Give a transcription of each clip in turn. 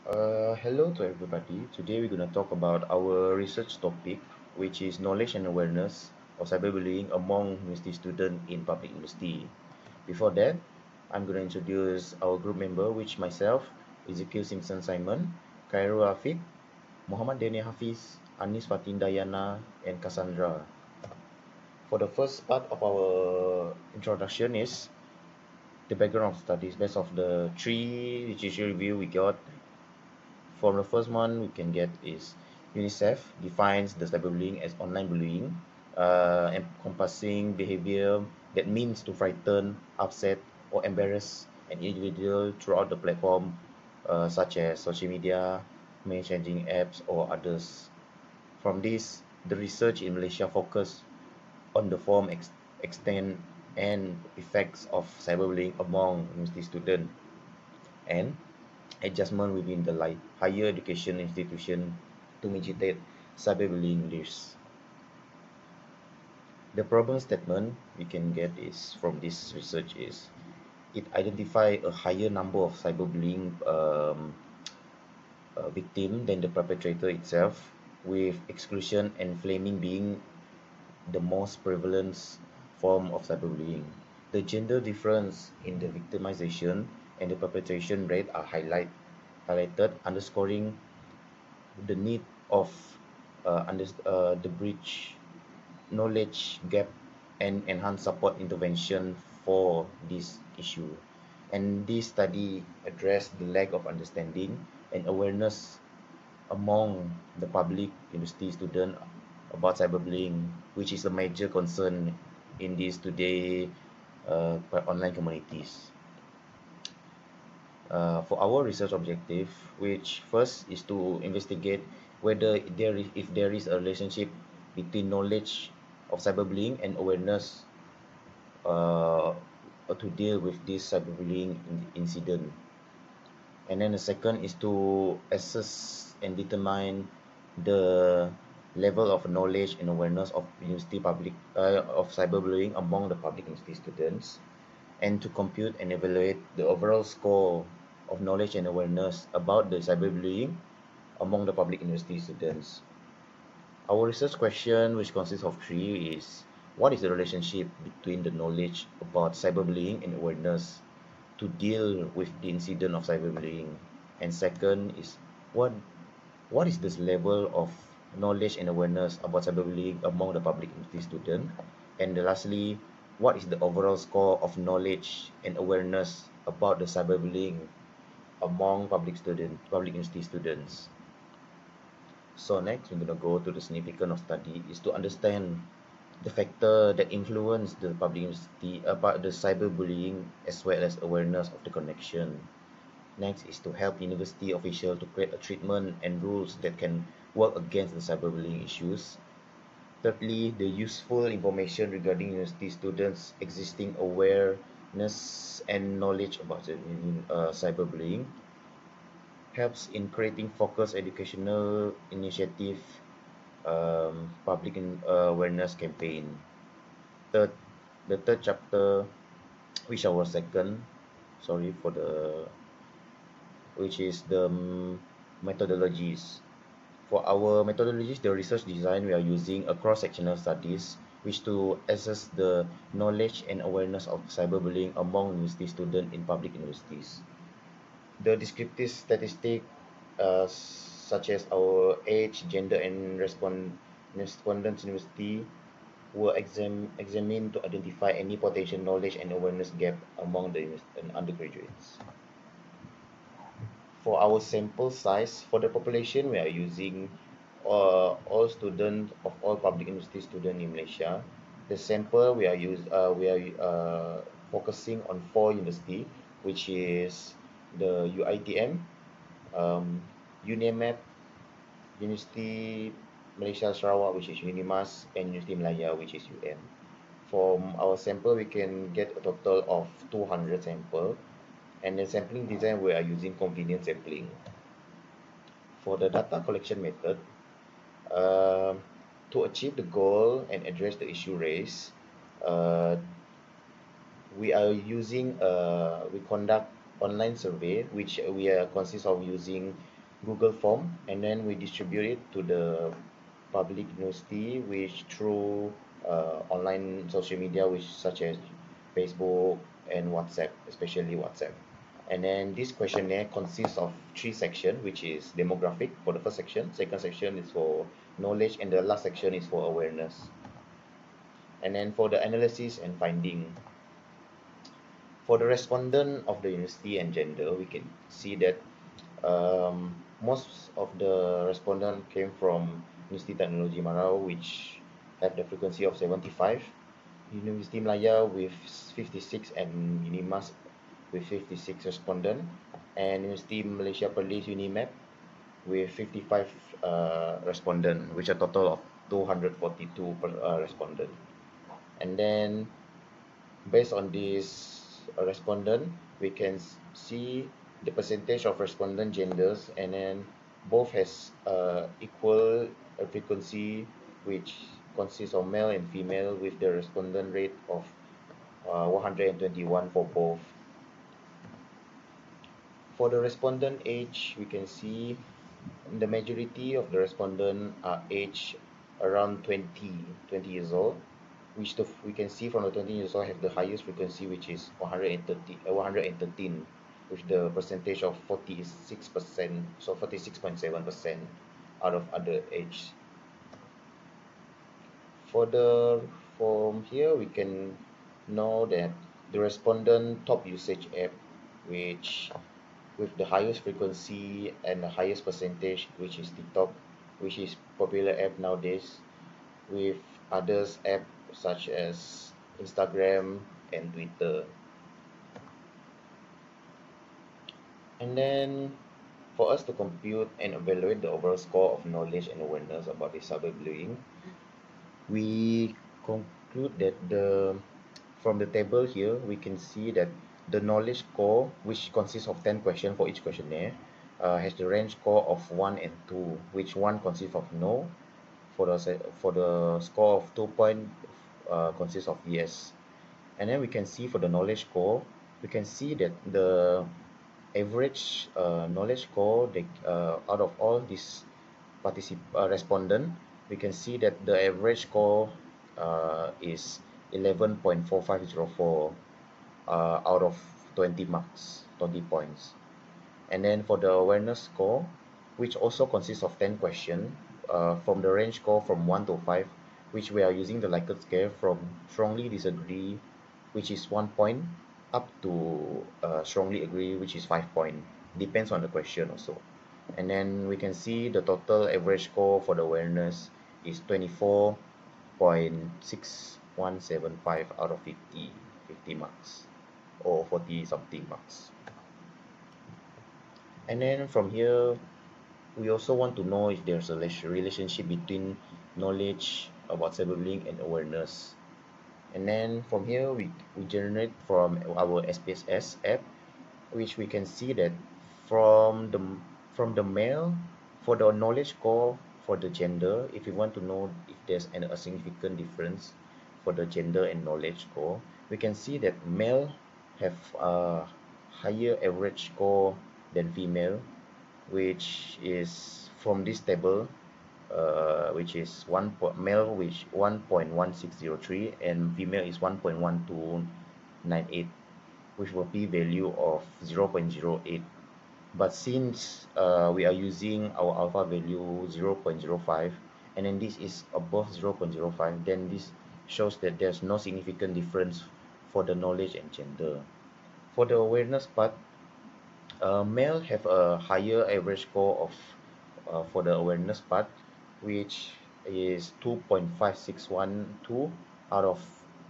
Hello to everybody. Today we're going to talk about our research topic, which is knowledge and awareness of cyberbullying among university students in public university. Before that, I'm going to introduce our group member, which myself, Ezekiel Simpson Simon, Khairul Afiq, Muhammad Daniel Hafiz, Anis Fatin Dayana, and Cassandra. For the first part of our introduction is the background of studies. Based of the three literature review we got, from the first one we can get is UNICEF defines the cyberbullying as online bullying, encompassing behavior that means to frighten, upset, or embarrass an individual throughout the platform, such as social media, messaging apps, or others. From this, the research in Malaysia focused on the form, extent, and effects of cyberbullying among university students and adjustment within the higher education institution to mitigate cyberbullying risks. The problem statement we can get is from this research is it identify a higher number of cyberbullying victim than the perpetrator itself, with exclusion and flaming being the most prevalent form of cyberbullying. The gender difference in the victimization and the perpetration rate are highlighted, underscoring the need of the bridge knowledge gap and enhance support intervention for this issue. And this study addressed the lack of understanding and awareness among the public university student about cyberbullying, which is a major concern in these today online communities. For our research objective, which first is to investigate whether if there is a relationship between knowledge of cyberbullying and awareness uh, to deal with this cyberbullying incident. And then the second is to assess and determine the level of knowledge and awareness of university public of cyberbullying among the public university students, and to compute and evaluate the overall score of knowledge and awareness about the cyberbullying among the public university students. Our research question, which consists of three, is what is the relationship between the knowledge about cyberbullying and awareness to deal with the incident of cyberbullying? And second is what what is this level of knowledge and awareness about cyberbullying among the public university student? And lastly, what is the overall score of knowledge and awareness about the cyberbullying among public university students? So next, we're gonna go to the significance of study is to understand the factor that influence the public university about the cyberbullying as well as awareness of the connection. Next is to help university officials to create a treatment and rules that can work against the cyberbullying issues. Thirdly, the useful information regarding university students' existing awareness and knowledge about the cyberbullying helps in creating focused educational initiative, awareness campaign. Third, the third chapter, which our second, sorry for the, which is the methodologies. For our methodologies, the research design, we are using a cross-sectional studies which to assess the knowledge and awareness of cyberbullying among university students in public universities. The descriptive statistic, such as our age, gender, and respondents university were examined to identify any potential knowledge and awareness gap among the undergraduates. For our sample size, for the population, we are using all students of all public university students in Malaysia. The sample we are focusing on 4 university, which is the UITM, um, UNIMAP, University Malaysia Sarawak, which is UNIMAS, and University Malaya, which is UM. From our sample, we can get a total of 200 sample, and the sampling design we are using convenience sampling. For the data collection method, uh, to achieve the goal and address the issue raised, uh, we conduct online survey, which we are consist of using Google form, and then we distribute it to the public university, which through online social media, which such as Facebook and WhatsApp, especially WhatsApp. And then this questionnaire consists of three sections, which is demographic for the first section, second section is for knowledge, and the last section is for awareness. And then for the analysis and finding, for the respondent of the university and gender, we can see that most of the respondent came from University Technology Marau, which have the frequency of 75, University Malaya with 56, and Unimas with 56 respondent, and University Malaysia Perlis Unimap with 55 respondent, which a total of 242 respondent. And then based on this respondent, we can see the percentage of respondent genders, and then both has equal frequency, which consists of male and female, with the respondent rate of 121 for both. For the respondent age, we can see the majority of the respondent are aged around 20 years old, which we can see from the 20 years old have the highest frequency, which is 113, with the percentage of 46%, so 46.7% out of other age. For the From here, we can know that the respondent top usage app, which with the highest frequency and the highest percentage, which is TikTok, which is popular app nowadays, with others app such as Instagram and Twitter. And then for us to compute and evaluate the overall score of knowledge and awareness about the cyberbullying, we conclude that from the table here, we can see that the knowledge score, which consists of 10 questions for each questionnaire, has the range score of 1 and 2, which 1 consists of no, for the score of 2 point consists of yes. And then we can see for the knowledge score, we can see that the average knowledge score, out of all these respondent, we can see that the average score is 11.4504 out of 20 marks, 20 points. And then for the awareness score, which also consists of 10 questions, from the range score from 1 to 5, which we are using the Likert scale from strongly disagree, which is 1 point, up to strongly agree, which is 5 point. Depends on the question also. And then we can see the total average score for the awareness is 24.6175 out of 50 marks, or 40 something marks. And then from here, we also want to know if there's a relationship between knowledge about cyberbullying and awareness. And then from here, we generate from our SPSS app, which we can see that from the male, for the knowledge score for the gender, if you want to know if there's a significant difference for the gender and knowledge score, we can see that male have a higher average score than female, which is from this table, which is male, which 1.1603, and female is 1.1298, with a p-value of 0.08. But since we are using our alpha value 0.05, and then this is above 0.05, then this shows that there's no significant difference for the knowledge and gender. For the awareness part, male have a higher average score of for the awareness part, which is 2.5612 out of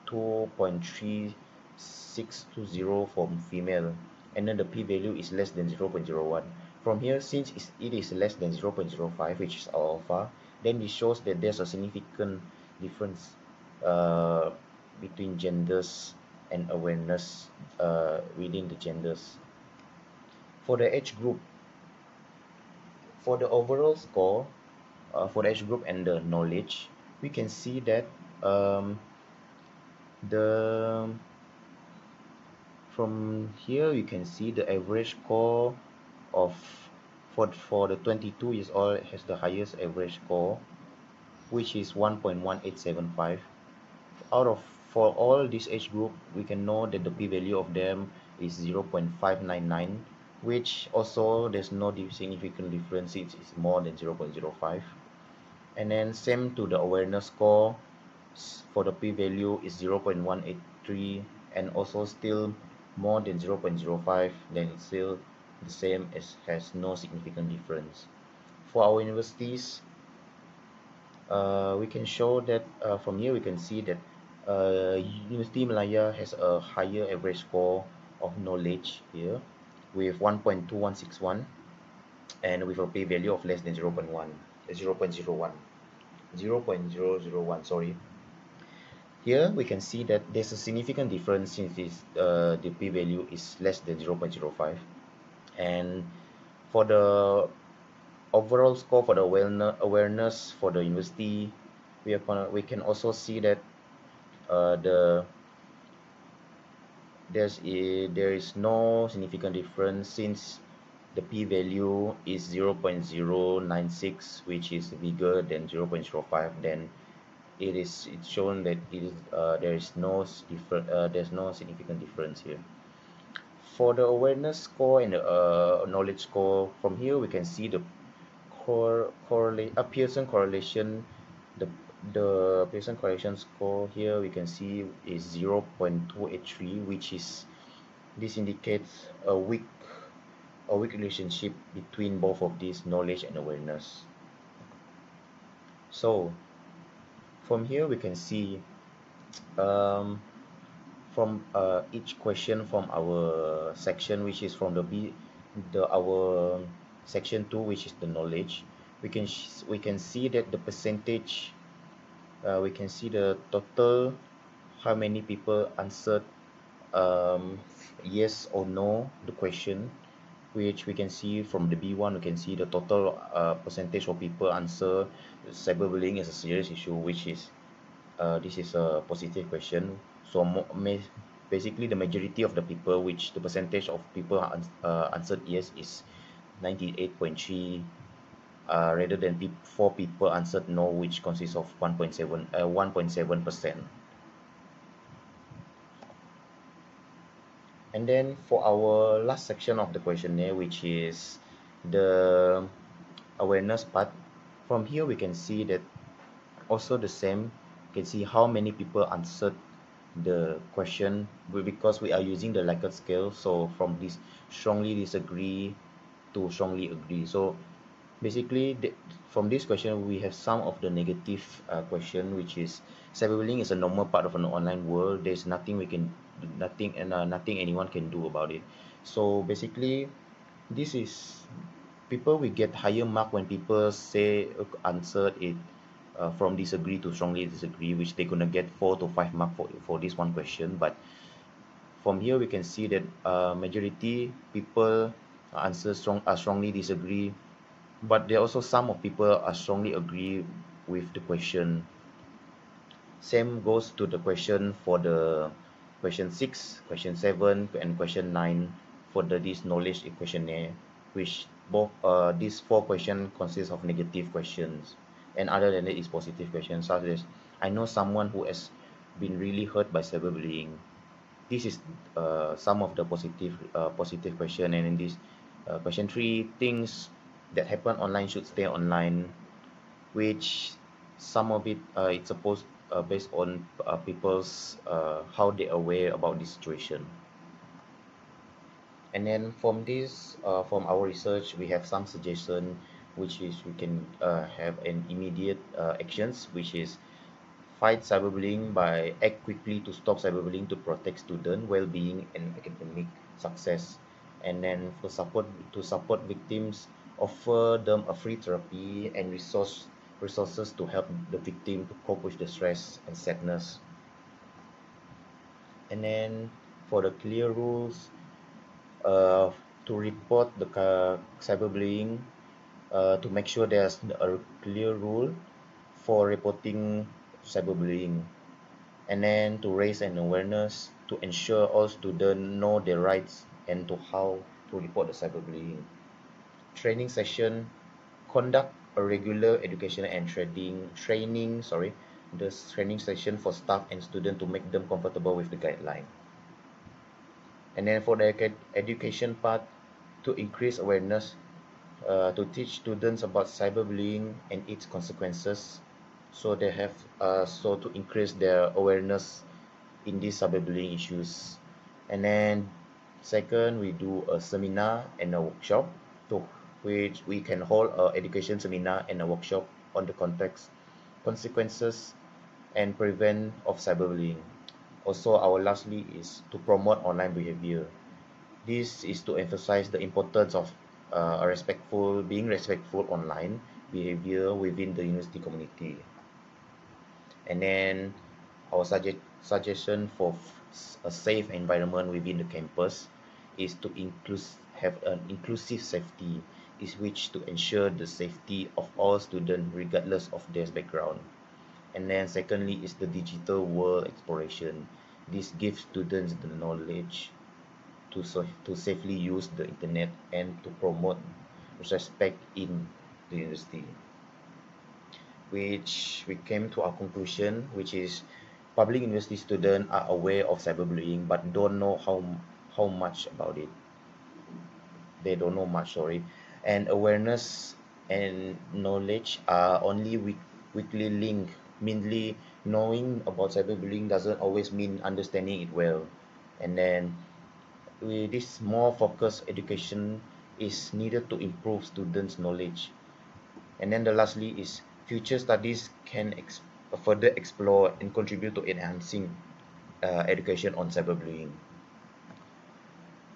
2.3620 from female, and then the p-value is less than 0.01. From here, since it is less than 0.05, which is our alpha, then it shows that there's a significant difference uh, between genders and awareness within the genders. For the age group, for the overall score, for the age group and the knowledge, we can see that um, the from here you can see the average score of For the 22 years old has the highest average score, which is 1.1875. Out of For all this age group, we can know that the p-value of them is 0.599, which also there's no significant difference. It's more than 0.05. And then same to the awareness score, for the p-value is 0.183, and also still more than 0.05, then it's still the same, as has no significant difference. For our universities, we can show that from here we can see that University Malaya has a higher average score of knowledge here with 1.2161, and with a p-value of less than 0.01, sorry. Here we can see that there's a significant difference since the p-value is less than 0.05. And for the overall score for the awareness for the university, we can also see that there is no significant difference since the p-value is 0.096, which is bigger than 0.05. Then it's shown that there's no significant difference here. For the awareness score and the knowledge score, from here we can see the Pearson correlation. The Pearson correlation score here we can see is 0.283, which is this indicates a weak relationship between both of these, knowledge and awareness. So from here we can see from each question from our section, which is from our section 2, which is the knowledge, we can see that the percentage, we can see the total, how many people answered yes or no the question, which we can see from the B1. We can see the total percentage of people answer cyberbullying is a serious issue, which is this is a positive question. So basically the majority of the people, which the percentage of people answered yes is 98.3, rather than 4 people answered no, which consists of 1.7%. And then for our last section of the questionnaire, which is the awareness part, from here we can see that also the same. You can see how many people answered the question, because we are using the Likert scale. So from this strongly disagree to strongly agree. So basically from this question we have some of the negative question, which is cyberbullying is a normal part of an online world. There's nothing nothing anyone can do about it. So basically this is people will get higher mark when people say answer it from disagree to strongly disagree, which they're gonna get 4 to 5 mark for this one question. But from here we can see that majority people strongly disagree, but there are also some of people are strongly agree with the question. Same goes to the question for the question 6, question 7, and question 9 for this knowledge questionnaire, which both these 4 questions consist of negative questions, and other than that is positive questions, such as I know someone who has been really hurt by cyberbullying. This is some of the positive question. And in this question 3, things that happen online should stay online, which some of it it's supposed based on people's how they are aware about this situation. And then from this from our research we have some suggestion, which is we can have an immediate actions, which is fight cyberbullying by act quickly to stop cyberbullying to protect student well-being and academic success. And then for support victims, offer them a free therapy and resources to help the victim to cope with the stress and sadness. And then for the clear rules, to report the cyberbullying, to make sure there's a clear rule for reporting cyberbullying, and then to raise an awareness to ensure all students know their rights and to how to report the cyberbullying. training session, conduct a regular education and the training session for staff and students to make them comfortable with the guideline. And then for the education part, to increase awareness, to teach students about cyberbullying and its consequences, so they have so to increase their awareness in these cyberbullying issues. And then second, we do a seminar and a workshop, to which we can hold a education seminar and a workshop on the context, consequences, and prevent of cyberbullying. Also, our lastly is to promote online behavior. This is to emphasize the importance of being respectful online behavior within the university community. And then our suggestion for a safe environment within the campus is to have an inclusive safety, is which to ensure the safety of all students regardless of their background. And then secondly is the digital world exploration. This gives students the knowledge to safely use the internet and to promote respect in the university, which we came to our conclusion, which is public university students are aware of cyberbullying but don't know how much about it. They don't know much, sorry. And awareness and knowledge are only weakly linked. Mainly, knowing about cyberbullying doesn't always mean understanding it well. And then with this more focused education is needed to improve students' knowledge. And then the lastly is future studies can further explore and contribute to enhancing education on cyberbullying.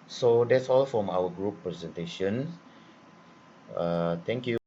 So that's all from our group presentation. Thank you.